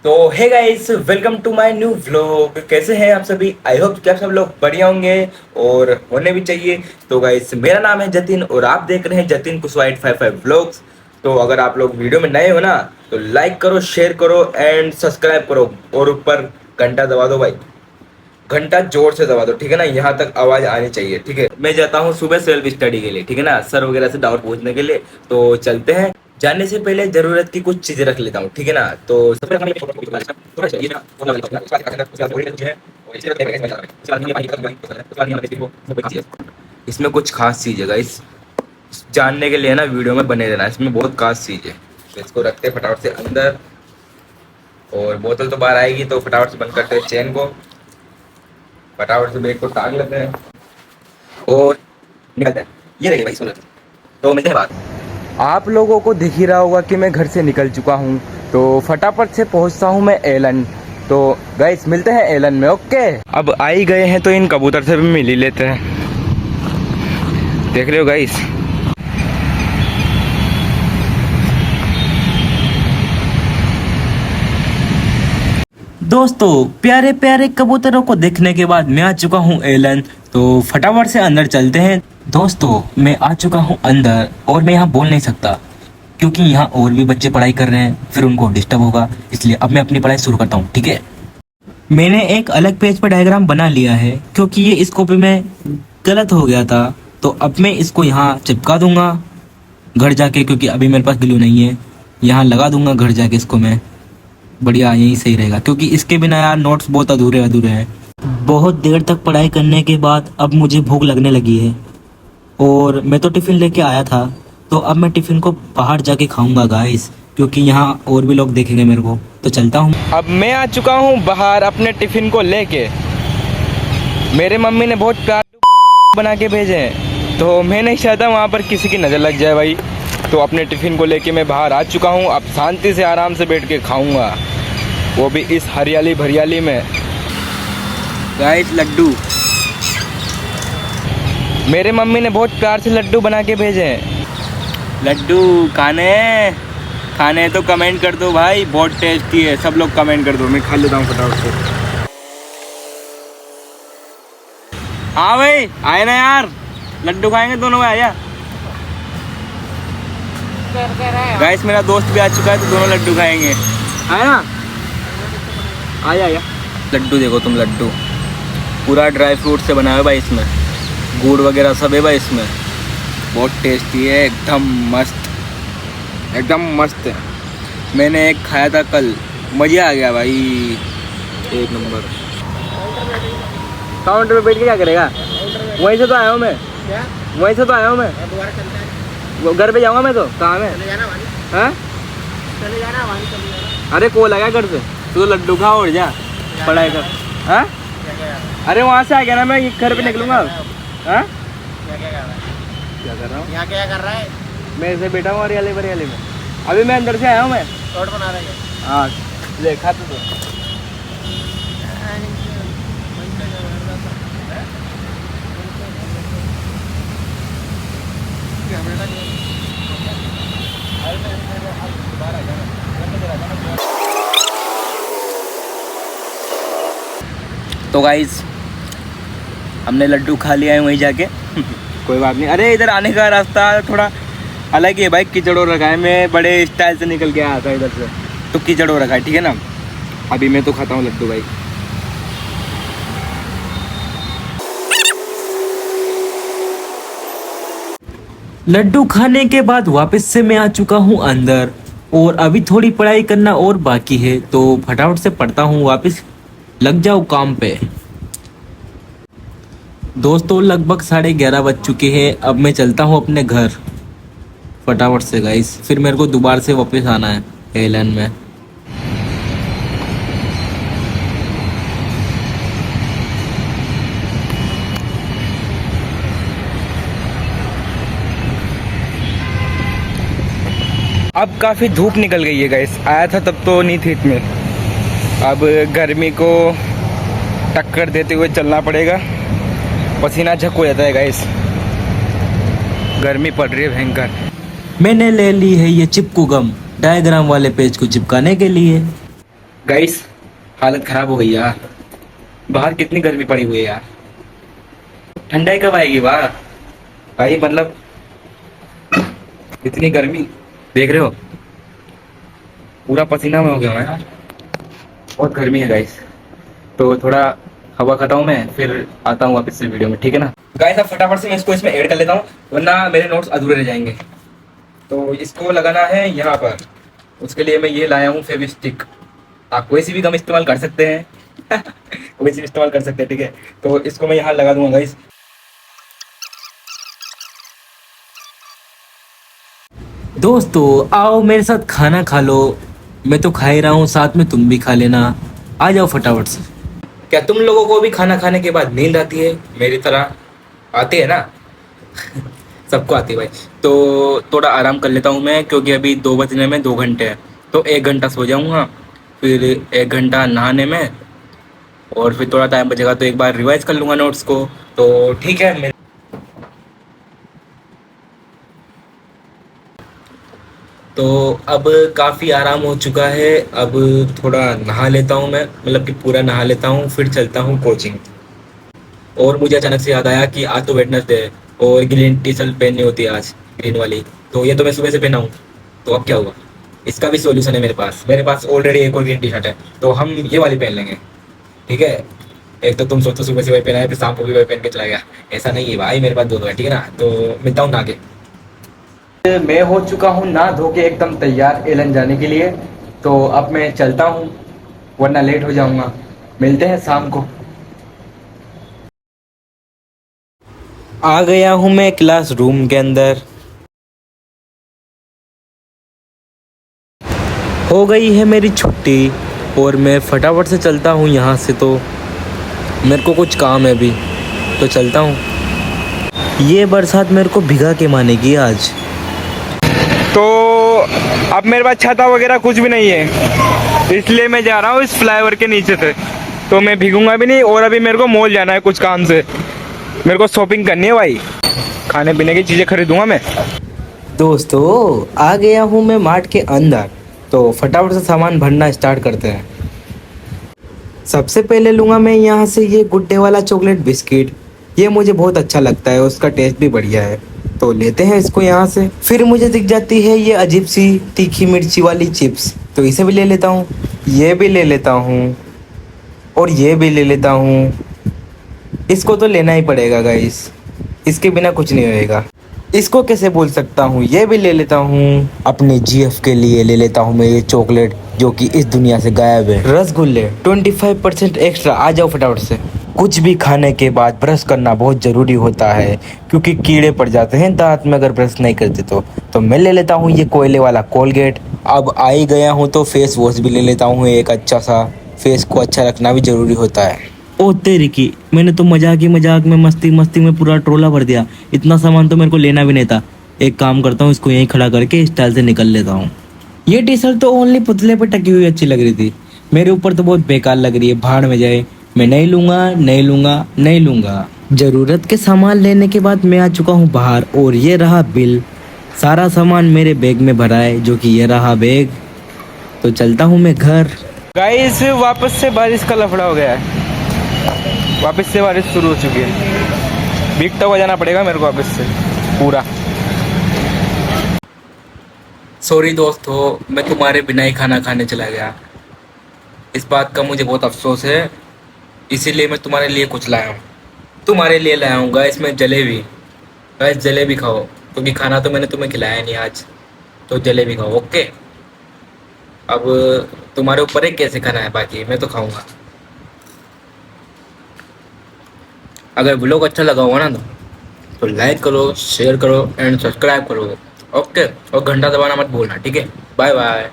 तो hey guys, welcome to my new vlog. कैसे हैं आप सभी? आई होप कि आप सब लोग बढ़िया होंगे और होने भी चाहिए। तो गाइस, मेरा नाम है जतिन और आप देख रहे हैं जतिन कुशवाहा 855 व्लॉग्स। तो अगर आप लोग वीडियो में नए हो ना, तो लाइक करो, शेयर करो एंड सब्सक्राइब करो और ऊपर घंटा दबा दो भाई। घंटा जोर से दबा दो, ठीक है ना? यहाँ तक आवाज आनी चाहिए, ठीक है? मैं जाता हूँ सुबह सेल्फ स्टडी के लिए, ठीक है ना, सर वगैरह से डाउट पूछने के लिए। तो चलते हैं। जाने से पहले जरूरत की कुछ चीजें रख लेता हूँ, ठीक है ना? तो सबसे पहले इसमें कुछ खास चीज है गाइस, जानने के लिए ना वीडियो में बने रहना। इसमें बहुत खास चीज है। तो इसको रखते हैं फटाफट से अंदर और बोतल तो बाहर आएगी, तो फटाफट से बंद करते हैं चेन को। फटाफट से बैग को टांग लेते हैं और निकलते हैं। ये देखिए भाई, सुनो। तो मिलते हैं बाद। आप लोगों को दिख ही रहा होगा कि मैं घर से निकल चुका हूँ, तो फटाफट से पहुँचता हूँ मैं एलन। तो गाइस, मिलते हैं एलन में। ओके, अब आ ही गए हैं तो इन कबूतर से भी मिल ही लेते हैं। देख रहे हो गाइस, दोस्तों प्यारे प्यारे कबूतरों को देखने के बाद मैं आ चुका हूँ एलन। तो फटाफट से अंदर चलते हैं। दोस्तों, मैं आ चुका हूँ अंदर और मैं यहाँ बोल नहीं सकता क्योंकि यहाँ और भी बच्चे पढ़ाई कर रहे हैं, फिर उनको डिस्टर्ब होगा। इसलिए अब मैं अपनी पढ़ाई शुरू करता हूँ, ठीक है? मैंने एक अलग पेज पर डायग्राम बना लिया है क्योंकि ये इस कॉपी में गलत हो गया था। तो अब मैं इसको यहाँ चिपका दूंगा घर जाके, क्योंकि अभी मेरे पास ग्लू नहीं है। यहाँ लगा दूंगा घर जाके इसको मैं। बढ़िया, यही सही रहेगा क्योंकि इसके बिना यार नोट्स बहुत अधूरे अधूरे हैं। बहुत देर तक पढ़ाई करने के बाद अब मुझे भूख लगने लगी है और मैं तो टिफ़िन लेके आया था। तो अब मैं टिफ़िन को बाहर जाके खाऊंगा गाइस, क्योंकि यहाँ और भी लोग देखेंगे मेरे को। तो चलता हूँ। अब मैं आ चुका हूँ बाहर अपने टिफ़िन को लेके। मेरे मम्मी ने बहुत प्यार बना के भेजे हैं, तो मैं नहीं चाहता वहाँ पर किसी की नज़र लग जाए भाई। तो अपने टिफ़िन को लेके मैं बाहर आ चुका हूँ। अब शांति से आराम से बैठ के खाऊंगा, वो भी इस हरियाली भरियाली में। गाइस, लड्डू मेरे मम्मी ने बहुत प्यार से लड्डू बना के भेजे हैं। लड्डू खाने तो कमेंट कर दो भाई, बहुत टेस्टी है। सब लोग कमेंट कर दो, मैं खा लेता हूँ फटाफट से। हाँ भाई, आए ना यार, लड्डू खाएंगे दोनों भाई। आया गाइस, मेरा दोस्त भी आ चुका है, तो दोनों लड्डू खाएंगे। आया आया आया। लड्डू देखो तुम, लड्डू पूरा ड्राई फ्रूट से बना है भाई, इसमें गुड़ वगैरह सब है भाई इसमें। बहुत टेस्टी है, एकदम मस्त, एकदम मस्त है। मैंने एक खाया था कल, मज़ा आ गया भाई, एक नंबर। काउंटर पे बैठ के क्या करेगा? वहीं से तो आया हूँ मैं। वहीं से तो आया हूँ मैं। वो घर पे जाऊँगा मैं, तो कहाँ है? हाँ, अरे को लगा घर से, तो लड्डू खा और जा पढ़ाई कर। हाँ, अरे वहाँ से आ गया ना, मैं घर पे निकलूँगा। हाँ, क्या कर रहा हूँ? यहाँ क्या कर रहा है? मैं ऐसे बैठा हूँ हरियाली भरियाली में। अभी मैं अंदर से आया हूँ मैं। रोड बना रहा है। हाँ, ले खा तो। तो गाइस, हमने लड्डू खा लिया है वहीं जाके। कोई बात नहीं। अरे इधर आने का रास्ता थोड़ा अलग ही है भाई, कीचड़ हो रखा है। मैं बड़े स्टाइल से निकल के आया था इधर से, तो कीचड़ हो रखा है, ठीक है ना? अभी मैं तो खाता हूँ लड्डू भाई। लड्डू खाने के बाद वापस से मैं आ चुका हूँ अंदर और अभी थोड़ी पढ़ाई करना और बाकी है, तो फटाफट से पढ़ता हूँ, वापस लग जाओ काम पे। दोस्तों, लगभग 11:30 बज चुके हैं। अब मैं चलता हूँ अपने घर फटाफट से गाइस, फिर मेरे को दोबारा से वापस आना है एलन में। अब काफ़ी धूप निकल गई है गाइस। आया था तब तो नहीं थी इतनी। अब गर्मी को टक्कर देते हुए चलना पड़ेगा। पसीना झक हो जाता है गाइस, गर्मी पड़ रही है भयंकर। मैंने ले ली है ये चिपकू गम डायग्राम वाले पेज को चिपकाने के लिए। गाइस हालत खराब हो गई यार, बाहर कितनी गर्मी पड़ी हुई है यार। ठंडाई कब आएगी बाहर भाई, मतलब इतनी गर्मी देख रहे हो, पूरा पसीना में हो गया मैं यार, बहुत गर्मी है गाइस। तो थोड़ा हवा खाता हूँ मैं, फिर आता हूँ वापस से वीडियो में, ठीक है ना गाइस। अब फटाफट से मैं इसको इसमें ऐड कर लेता हूँ, वरना मेरे नोट्स अधूरे रह जाएंगे। तो इसको लगाना है यहाँ पर, उसके लिए मैं ये लाया हूँ फेविस्टिक। आप कोई सी भी गम इस्तेमाल कर सकते हैं कोई सी भी इस्तेमाल कर सकते हैं, ठीक है। तो इसको मैं यहाँ लगा दूंगा गाइस। दोस्तों आओ मेरे साथ खाना खा लो, मैं तो खा ही रहा हूँ, साथ में तुम भी खा लेना। आ जाओ फटाफट से। क्या तुम लोगों को भी खाना खाने के बाद नींद आती है मेरी तरह? आती है ना सबको आती है भाई। तो थोड़ा आराम कर लेता हूँ मैं, क्योंकि अभी 2 बजने में 2 घंटे हैं। तो 1 घंटा सो जाऊँगा, फिर 1 घंटा नहाने में, और फिर थोड़ा टाइम बचेगा तो एक बार रिवाइज कर लूँगा नोट्स को। तो ठीक है। तो अब काफ़ी आराम हो चुका है, अब थोड़ा नहा लेता हूँ मैं, मतलब कि पूरा नहा लेता हूँ, फिर चलता हूँ कोचिंग। और मुझे अचानक से याद आया कि आज तो वेडनेसडे है और ग्रीन टी शर्ट पहननी होती है आज, ग्रीन वाली। तो ये तो मैं सुबह से पहना हूँ, तो अब क्या हुआ? इसका भी सॉल्यूशन है मेरे पास ऑलरेडी एक और ग्रीन टी शर्ट है, तो हम ये वाली पहन लेंगे, ठीक है। एक तो तुम सोचो सुबह से वही पहना है, फिर शाम को भी वही पहन के चला गया। ऐसा नहीं है भाई, मेरे पास दो है, ठीक है ना। तो मिलता हूँ ना आगे। मैं हो चुका हूँ ना धो के एकदम तैयार एलन जाने के लिए। तो अब मैं चलता हूँ, वरना लेट हो जाऊंगा। मिलते हैं शाम को। आ गया हूँ मैं क्लास रूम के अंदर। हो गई है मेरी छुट्टी और मैं फटाफट से चलता हूँ यहाँ से। तो मेरे को कुछ काम है अभी, तो चलता हूँ। ये बरसात मेरे को भिगा के मानेगी आज। तो अब मेरे पास छाता वगैरह कुछ भी नहीं है, इसलिए मैं जा रहा हूँ इस फ्लाईओवर के नीचे से। तो मैं भीगूंगा भी नहीं, और अभी मेरे को मॉल जाना है कुछ काम से, मेरे को शॉपिंग करनी है भाई, खाने पीने की चीज़ें खरीदूंगा मैं। दोस्तों आ गया हूँ मैं मार्ट के अंदर, तो फटाफट से सामान भरना स्टार्ट करते हैं। सबसे पहले लूँगा मैं यहाँ से ये गुड डे वाला चॉकलेट बिस्किट। ये मुझे बहुत अच्छा लगता है, उसका टेस्ट भी बढ़िया है, तो लेते हैं इसको यहाँ से। फिर मुझे दिख जाती है ये अजीब सी तीखी मिर्ची वाली चिप्स, तो इसे भी ले लेता हूँ। ये भी ले लेता हूँ और ये भी ले लेता हूँ। इसको तो लेना ही पड़ेगा गाइस, इसके बिना कुछ नहीं होएगा। इसको कैसे बोल सकता हूँ, ये भी ले लेता हूँ। अपने जीएफ के लिए ले लेता हूँ मैं ये चॉकलेट, जो कि इस दुनिया से गायब है। रसगुल्ले 25% एक्स्ट्रा। आ जाओ फटाफट से। कुछ भी खाने के बाद ब्रश करना बहुत ज़रूरी होता है, क्योंकि कीड़े पड़ जाते हैं दांत में अगर ब्रश नहीं करते तो मैं ले लेता हूँ ये कोयले वाला कोलगेट। अब आ ही गया हूँ तो फेस वॉश भी ले लेता हूँ एक अच्छा सा। फेस को अच्छा रखना भी ज़रूरी होता है। ओ तेरी की, मैंने तो मजाक ही मजाक में मस्ती मस्ती में पूरा ट्रोला भर दिया। इतना सामान तो मेरे को लेना भी नहीं था। एक काम करता हूँ, इसको यहीं खड़ा करके स्टाइल से निकल लेता हूँ। ये टी शर्ट तो ओनली पुतले पे टकी हुई अच्छी लग रही थी, मेरे ऊपर तो बहुत बेकार लग रही है। भाड़ में जाए, मैं नहीं लूंगा नहीं लूंगा नहीं लूंगा। जरूरत के सामान लेने के बाद मैं आ चुका हूँ बाहर, और ये रहा बिल। सारा सामान मेरे बैग में भरा है, जो कि ये रहा बैग। तो चलता हूँ मैं घर। गाइस वापस से बारिश का लफड़ा हो गया है, वापस से बारिश शुरू हो चुकी है। भीगता हुआ जाना पड़ेगा मेरे को वापस से पूरा। सॉरी दोस्तों, मैं तुम्हारे बिना ही खाना खाने चला गया। इस बात का मुझे बहुत अफसोस है, इसीलिए मैं तुम्हारे लिए कुछ लाया हूँ। तुम्हारे लिए लाया हूँ गाइस मैं जलेबी। गाइस जलेबी खाओ, क्योंकि खाना तो मैंने तुम्हें खिलाया नहीं आज, तो जलेबी खाओ, ओके। अब तुम्हारे ऊपर है कैसे खाना है, बाकी मैं तो खाऊंगा। अगर व्लॉग अच्छा लगा होगा ना तो लाइक करो, शेयर करो एंड सब्सक्राइब करो, ओके। और घंटा दबाना मत भूलना, ठीक है। Bye bye.